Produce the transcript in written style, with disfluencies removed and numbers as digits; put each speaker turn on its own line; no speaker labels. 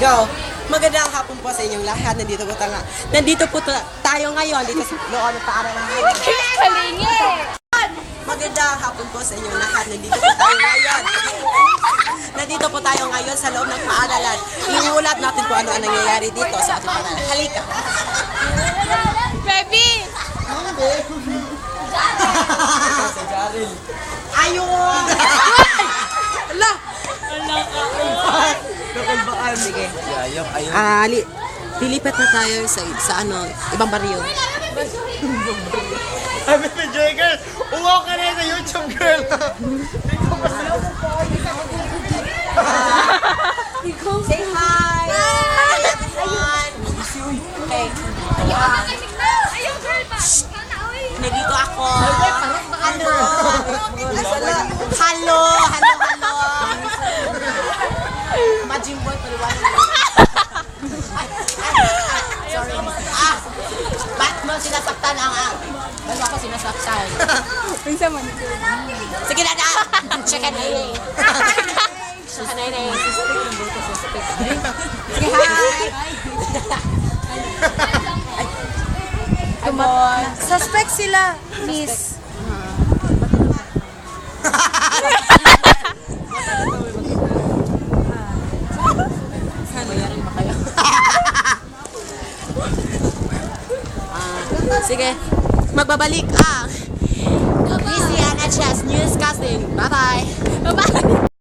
Go! Magandang hapon po sa inyong lahat. Nandito po tayo ngayon dito sa loob ng paaralan. Magandang hapon po sa inyong lahat. Nandito po tayo ngayon sa loob ng paaralan. Iulat natin kung ano ang nangyayari dito sa ating paaralan. Halika!
Baby!
Si Jaril. Ayun! Ala! Nakalbaan. Sige. Lilipat na tayo sa ibang baryo.
Ay, Baby Joy Girl! Uwaw ka na sa YouTube, girl!
Say hi! Everyone! Okay. Nandito ako. Hello! Hello! Imagine boy, paliwanag mo. Sorry. Ba't mo sinasaktan ang ba't ako sinasaktan?
Pinsa man.
Sige na! Check it out. Sige, hi! Come on.
Suspect sila, miss.
Sige, magbabalik ang Easy and Chess Newscasting. Bye-bye!
Bye-bye!